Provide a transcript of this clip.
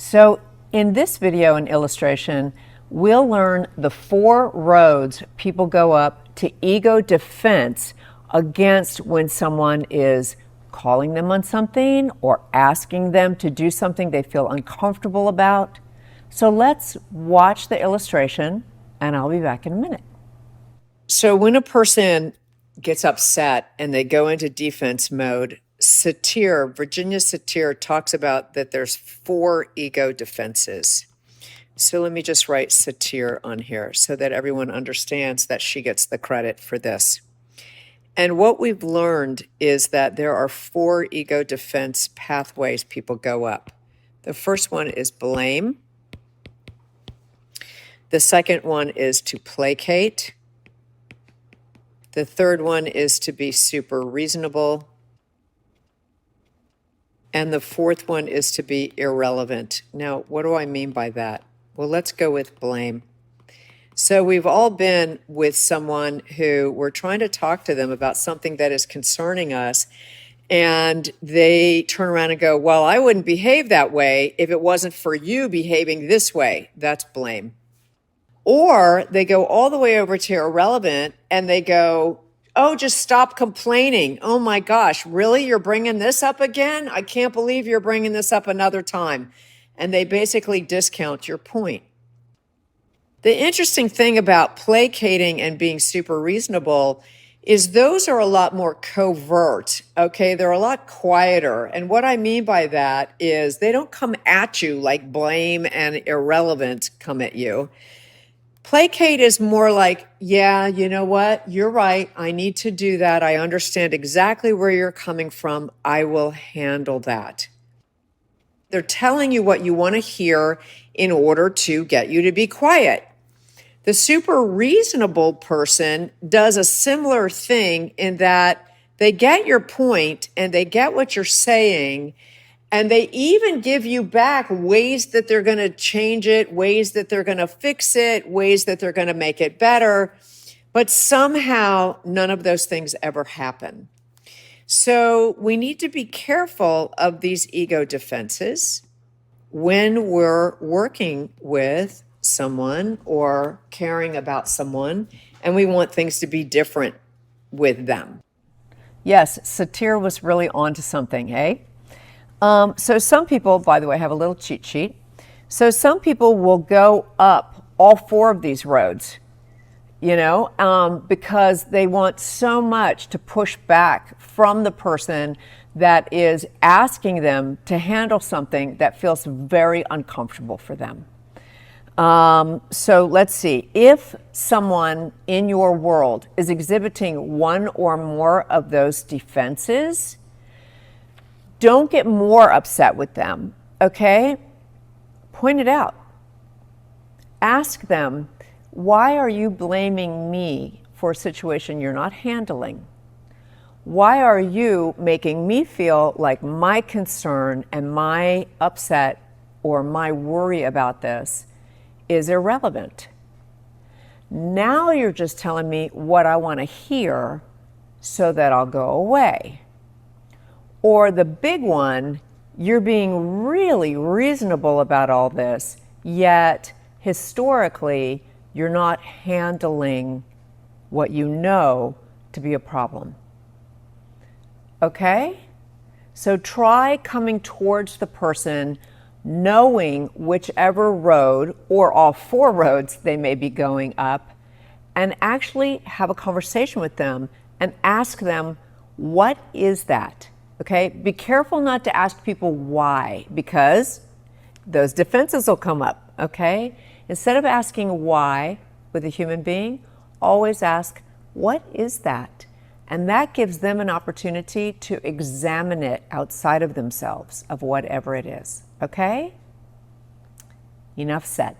So in this video and illustration, we'll learn the 4 roads people go up to ego defense against when someone is calling them on something or asking them to do something they feel uncomfortable about. So let's watch the illustration and I'll be back in a minute. So when a person gets upset and they go into defense mode, Virginia Satir talks about that there's 4 ego defenses. So let me just write Satir on here so that everyone understands that she gets the credit for this. And what we've learned is that there are 4 ego defense pathways people go up. The first one is blame. The second one is to placate. The third one is to be super reasonable. And the fourth one is to be irrelevant. Now, what do I mean by that? Well, let's go with blame. So we've all been with someone who we're trying to talk to them about something that is concerning us, and they turn around and go, well, I wouldn't behave that way if it wasn't for you behaving this way. That's blame. Or they go all the way over to irrelevant and they go, oh, just stop complaining. Oh my gosh, really? You're bringing this up again? I can't believe you're bringing this up another time. And they basically discount your point. The interesting thing about placating and being super reasonable is those are a lot more covert, okay? They're a lot quieter. And what I mean by that is they don't come at you like blame and irrelevant come at you. Placate is more like, yeah, you know what? You're right. I need to do that. I understand exactly where you're coming from. I will handle that. They're telling you what you want to hear in order to get you to be quiet. The super reasonable person does a similar thing in that they get your point and they get what you're saying, and they even give you back ways that they're going to change it, ways that they're going to fix it, ways that they're going to make it better. But somehow none of those things ever happen. So we need to be careful of these ego defenses when we're working with someone or caring about someone, and we want things to be different with them. Yes, Satir was really onto something, eh? So some people, by the way, have a little cheat sheet. So some people will go up all 4 of these roads, because they want so much to push back from the person that is asking them to handle something that feels very uncomfortable for them. So let's see, if someone in your world is exhibiting one or more of those defenses, don't get more upset with them, okay? Point it out. Ask them, why are you blaming me for a situation you're not handling? Why are you making me feel like my concern and my upset or my worry about this is irrelevant? Now you're just telling me what I want to hear so that I'll go away. Or the big one, you're being really reasonable about all this, yet historically, you're not handling what you know to be a problem. Okay? So try coming towards the person, knowing whichever road or all 4 roads they may be going up, and actually have a conversation with them and ask them, what is that? Okay, be careful not to ask people why, because those defenses will come up, okay? Instead of asking why with a human being, always ask, what is that? And that gives them an opportunity to examine it outside of themselves, of whatever it is, okay? Enough said.